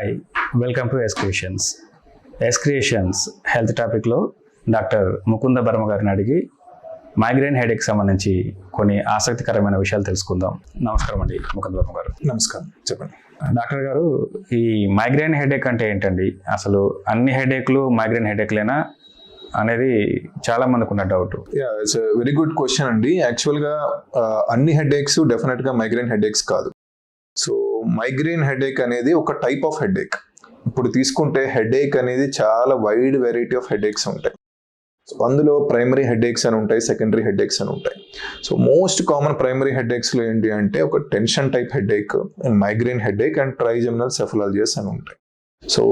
Hi, welcome to S Creations. S Creations health టాపిక్లో doctor Mukunda Barma గారిని అడిగి మైగ్రేన్ హెడేక్ సంబంధించి కొన్ని ఆసక్తికరమైన విషయాలు తెలుసుకుందాం. నమస్కారం అండి ముకుంద బర్మ గారు. నమస్కారం, చెప్పండి. డాక్టర్ గారు, ఈ మైగ్రేన్ హెడేక్ అంటే ఏంటండి? అసలు అన్ని హెడేక్లు మైగ్రేన్ హెడేక్లేనా అనేది చాలా మందికి ఉన్న doubt. It's very good question అండి. యాక్చువల్గా అన్ని హెడేక్స్ డెఫినెట్గా మైగ్రేన్ హెడేక్స్ కాదు. సో మైగ్రేన్ హెడేక్ అనేది ఒక టైప్ ఆఫ్ హెడేక్. ఇప్పుడు తీసుకుంటే హెడేక్ అనేది చాలా వైడ్ వెరైటీ ఆఫ్ హెడేక్స్ ఉంటాయి. సో అందులో ప్రైమరీ హెడేక్స్ అని ఉంటాయి, సెకండరీ హెడేక్స్ అని ఉంటాయి. సో మోస్ట్ కామన్ ప్రైమరీ హెడేక్స్లో ఏంటి అంటే ఒక tension type headache and migraine headache and trigeminal cephalalgias అని ఉంటాయి. So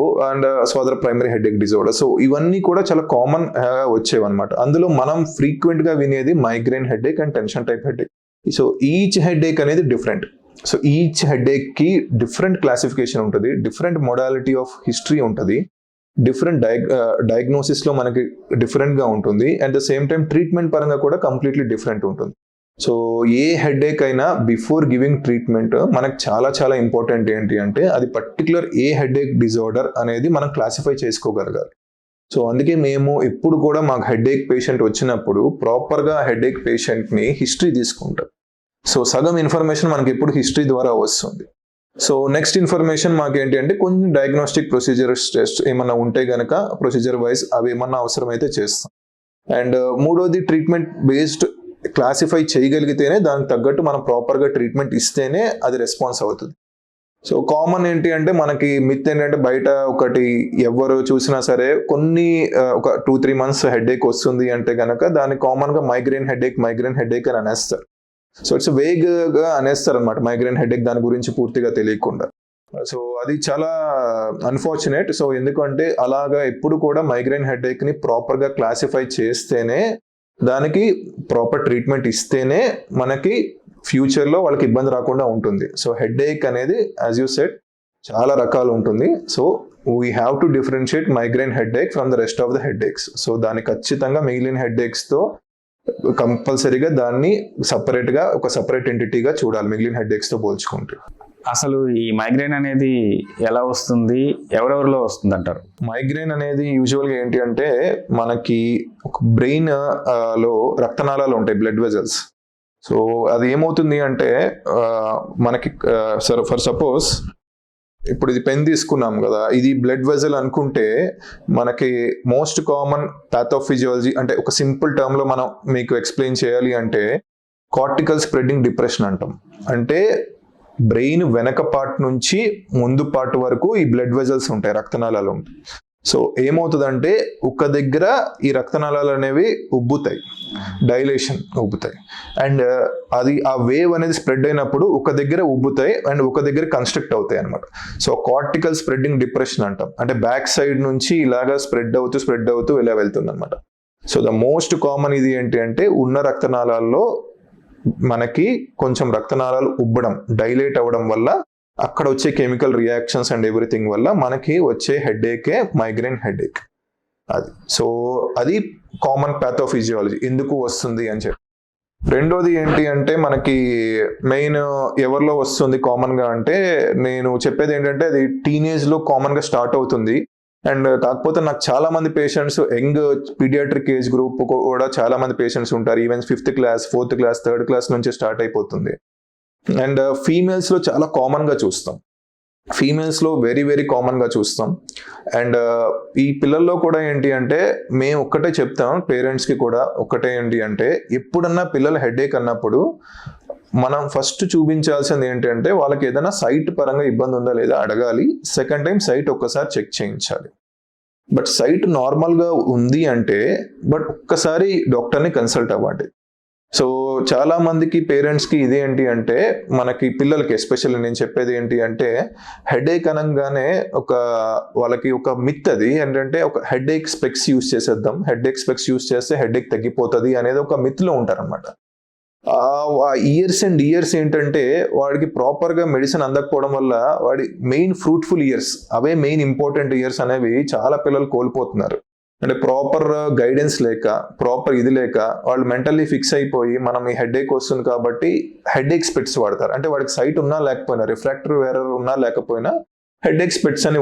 other primary headache disorder. So ఇవన్నీ కూడా చాలా కామన్ వచ్చేవి అనమాట. అందులో మనం ఫ్రీక్వెంట్గా వినేది migraine headache and tension type headache. So each headache అనేది డిఫరెంట్. సో ఈచ్ హెడేక్కి డిఫరెంట్ క్లాసిఫికేషన్ ఉంటుంది, డిఫరెంట్ మొడాలిటీ ఆఫ్ హిస్టరీ ఉంటుంది, డిఫరెంట్ డయాగ్నోసిస్లో మనకి డిఫరెంట్గా ఉంటుంది. At the same time treatment పరంగా కూడా కంప్లీట్లీ డిఫరెంట్ ఉంటుంది. సో ఏ హెడేక్ అయినా బిఫోర్ గివింగ్ ట్రీట్మెంట్ మనకు చాలా చాలా ఇంపార్టెంట్ ఏంటి అంటే అది పర్టికులర్ ఏ హెడేక్ డిజార్డర్ అనేది మనం క్లాసిఫై చేసుకోగలగాలి. సో అందుకే మేము ఎప్పుడు కూడా మాకు హెడేక్ పేషెంట్ వచ్చినప్పుడు ప్రాపర్గా హెడేక్ పేషెంట్ని హిస్టరీ తీసుకుంటాం. సో సగం ఇన్ఫర్మేషన్ మనకి ఎప్పుడు హిస్టరీ ద్వారా వస్తుంది. సో నెక్స్ట్ ఇన్ఫర్మేషన్ మాకు ఏంటి అంటే కొంచెం డయాగ్నోస్టిక్ ప్రొసీజర్స్ టెస్ట్ ఏమన్నా ఉంటే కనుక ప్రొసీజర్ వైజ్ అవి ఏమన్నా అవసరమైతే చేస్తాం. అండ్ మూడోది ట్రీట్మెంట్ బేస్డ్ క్లాసిఫై చేయగలిగితేనే దానికి తగ్గట్టు మనం ప్రాపర్గా ట్రీట్మెంట్ ఇస్తేనే అది రెస్పాన్స్ అవుతుంది. సో కామన్ ఏంటి అంటే మనకి మిత్ ఏంటంటే బయట ఒకటి ఎవరు చూసినా సరే కొన్ని ఒక 2-3 months హెడేక్ వస్తుంది అంటే కనుక దాన్ని కామన్గా మైగ్రేన్ హెడేక్ అని అనేస్తారు. సో ఇట్స్ వేగ్గా అనేస్తారు అనమాట మైగ్రేన్ హెడేక్, దాని గురించి పూర్తిగా తెలియకుండా. సో అది చాలా అన్ఫార్చునేట్. సో ఎందుకంటే అలాగా ఎప్పుడు కూడా మైగ్రేన్ హెడేక్ని ప్రాపర్గా క్లాసిఫై చేస్తేనే దానికి ప్రాపర్ ట్రీట్మెంట్ ఇస్తేనే మనకి ఫ్యూచర్లో వాళ్ళకి ఇబ్బంది రాకుండా ఉంటుంది. సో హెడేక్ అనేది యాజ్ యూ సెడ్ చాలా రకాలు ఉంటుంది. So we have to differentiate migraine headache from the rest of the headaches. So దాన్ని ఖచ్చితంగా మిగిలిన హెడేక్స్తో కంపల్సరీగా దాన్ని సపరేట్గా ఒక సపరేట్ ఎంటిటీగా చూడాలి మిగిలిన హెడేక్స్తో పోల్చుకుంటే. అసలు ఈ మైగ్రేన్ అనేది ఎలా వస్తుంది, ఎవరెవరిలో వస్తుంది అంటారు? మైగ్రేన్ అనేది యూజువల్గా ఏంటి అంటే మనకి ఒక బ్రెయిన్ లో రక్తనాళాలు ఉంటాయి, బ్లడ్ వెజల్స్. సో అది ఏమవుతుంది అంటే మనకి ఫర్ సపోజ్ ఇప్పుడు ఇది పెన్ తీసుకున్నాం కదా, ఇది బ్లడ్ వెజల్ అనుకుంటే మనకి మోస్ట్ కామన్ పాథోఫిజియాలజీ అంటే ఒక సింపుల్ టర్మ్లో మనం మీకు ఎక్స్ప్లెయిన్ చేయాలి అంటే కార్టికల్ స్ప్రెడ్డింగ్ డిప్రెషన్ అంటాం. అంటే బ్రెయిన్ వెనక పార్ట్ నుంచి ముందు పార్ట్ వరకు ఈ బ్లడ్ వెజల్స్ ఉంటాయి, రక్తనాళాలు ఉంటాయి. సో ఏమవుతుందంటే ఒక దగ్గర ఈ రక్తనాళాలు అనేవి ఉబ్బుతాయి, డైలేషన్ ఉబ్బుతాయి. అండ్ అది ఆ వేవ్ అనేది స్ప్రెడ్ అయినప్పుడు ఒక దగ్గర ఉబ్బుతాయి అండ్ ఒక దగ్గర కన్స్ట్రక్ట్ అవుతాయి అనమాట. సో కార్టికల్ స్ప్రెడ్డింగ్ డిప్రెషన్ అంటాం. అంటే బ్యాక్ సైడ్ నుంచి ఇలాగా స్ప్రెడ్ అవుతూ ఇలా వెళ్తుంది అనమాట. సో ద మోస్ట్ కామన్ ఇది ఏంటి అంటే ఉన్న రక్తనాళాల్లో మనకి కొంచెం రక్తనాళాలు ఉబ్బడం, డైలేట్ అవ్వడం వల్ల అక్కడ వచ్చే కెమికల్ రియాక్షన్స్ అండ్ ఎవ్రీథింగ్ వల్ల మనకి వచ్చే హెడేకే మైగ్రేన్ హెడేక్. అది సో అది కామన్ పాథోఫిజియాలజీ ఎందుకు వస్తుంది అని చెప్పి. రెండోది ఏంటి అంటే మనకి మెయిన్ ఎవరిలో వస్తుంది కామన్గా అంటే నేను చెప్పేది ఏంటంటే అది టీనేజ్లో కామన్గా స్టార్ట్ అవుతుంది. అండ్ కాకపోతే నాకు చాలా మంది patients young pediatric age group కూడా చాలా మంది పేషెంట్స్ ఉంటారు. Even 5th class 4th class 3rd class నుంచి స్టార్ట్ అయిపోతుంది. అండ్ ఫీమేల్స్లో చాలా కామన్గా చూస్తాం, ఫీమేల్స్లో వెరీ వెరీ కామన్గా చూస్తాం. అండ్ ఈ పిల్లల్లో కూడా ఏంటి అంటే మేము ఒక్కటే చెప్తాం పేరెంట్స్కి కూడా, ఒక్కటే ఏంటి అంటే ఎప్పుడన్నా పిల్లలు హెడేక్ అన్నప్పుడు మనం ఫస్ట్ చూపించాల్సింది ఏంటంటే వాళ్ళకి ఏదైనా సైట్ పరంగా ఇబ్బంది ఉందా లేదా అడగాలి. సెకండ్ టైం సైట్ ఒక్కసారి చెక్ చేయించాలి. బట్ సైట్ నార్మల్గా ఉంది అంటే బట్ ఒక్కసారి డాక్టర్ని కన్సల్ట్ అవ్వండి. సో చాలా మందికి పేరెంట్స్కి ఇది ఏంటి అంటే మనకి పిల్లలకి ఎస్పెషల్లీ నేను చెప్పేది ఏంటి అంటే హెడేక్ అనగానే వాళ్ళకి ఒక మిత్ అది ఏంటంటే ఒక హెడేక్ స్పెక్స్ యూస్ చేసేద్దాం, హెడేక్ స్పెక్స్ యూస్ చేస్తే హెడేక్ తగ్గిపోతుంది అనేది ఒక మిత్లో ఉంటారనమాట. ఇయర్స్ అండ్ ఇయర్స్ ఏంటంటే వాడికి ప్రాపర్గా మెడిసిన్ అందకపోవడం వల్ల వాడి మెయిన్ ఫ్రూట్ఫుల్ ఇయర్స్, అవే మెయిన్ ఇంపార్టెంట్ ఇయర్స్ అనేవి చాలా పిల్లలు కోల్పోతున్నారు. అంటే ప్రాపర్ గైడెన్స్ లేక, ప్రాపర్ ఇది లేక వాళ్ళు మెంటల్లీ ఫిక్స్ అయిపోయి మనం ఈ హెడేక్ వస్తుంది కాబట్టి హెడేక్ స్పెట్స్ వాడతారు. అంటే వాడికి సైట్ ఉన్నా లేకపోయినా, రిఫ్రాక్టరీ ఎర్రర్ ఉన్నా లేకపోయినా హెడేక్ స్పెట్స్ అని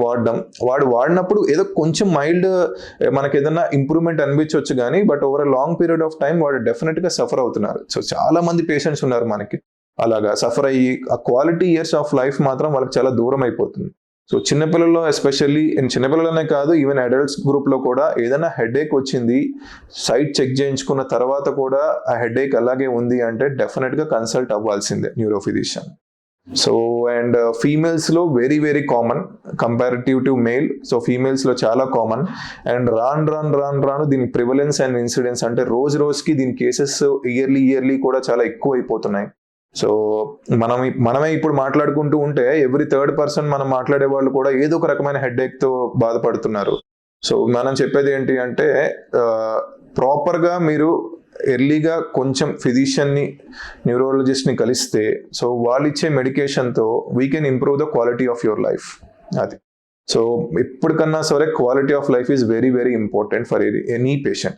వాడినప్పుడు ఏదో కొంచెం మైల్డ్ మనకి ఏదైనా ఇంప్రూవ్మెంట్ అనిపించవచ్చు కానీ but over long period of time వాడు డెఫినెట్గా సఫర్ అవుతున్నారు. సో చాలా మంది పేషెంట్స్ ఉన్నారు మనకి అలాగా సఫర్ అయ్యి ఆ క్వాలిటీ ఇయర్స్ ఆఫ్ లైఫ్ మాత్రం వాళ్ళకి చాలా దూరం అయిపోతుంది. సో చిన్నపిల్లల్లో ఎస్పెషల్లీ చిన్నపిల్లలనే కాదు ఈవెన్ అడల్ట్స్ గ్రూప్లో కూడా ఏదైనా హెడేక్ వచ్చింది సైట్ చెక్ చేయించుకున్న తర్వాత కూడా ఆ హెడేక్ అలాగే ఉంది అంటే డెఫినెట్గా కన్సల్ట్ అవ్వాల్సిందే న్యూరో ఫిజిషియన్. సో అండ్ ఫీమేల్స్లో very very common comparative to male. So ఫీమేల్స్లో చాలా కామన్ అండ్ రాను దీని ప్రివలెన్స్ అండ్ ఇన్సిడెన్స్ అంటే రోజుకి దీని కేసెస్ ఇయర్లీ కూడా చాలా ఎక్కువ అయిపోతున్నాయి. సో మనమే ఇప్పుడు మాట్లాడుకుంటూ ఉంటే ఎవ్రీ థర్డ్ పర్సన్ మనం మాట్లాడే వాళ్ళు కూడా ఏదో ఒక రకమైన హెడేక్తో బాధపడుతున్నారు. సో మనం చెప్పేది ఏంటి అంటే ప్రాపర్గా మీరు ఎర్లీగా కొంచెం ఫిజిషియన్ని న్యూరాలజిస్ట్ని కలిస్తే సో వాళ్ళు ఇచ్చే మెడికేషన్తో we can improve the quality of your life. అది సో ఇప్పటికన్నా సరే quality of life is very very important for any patient.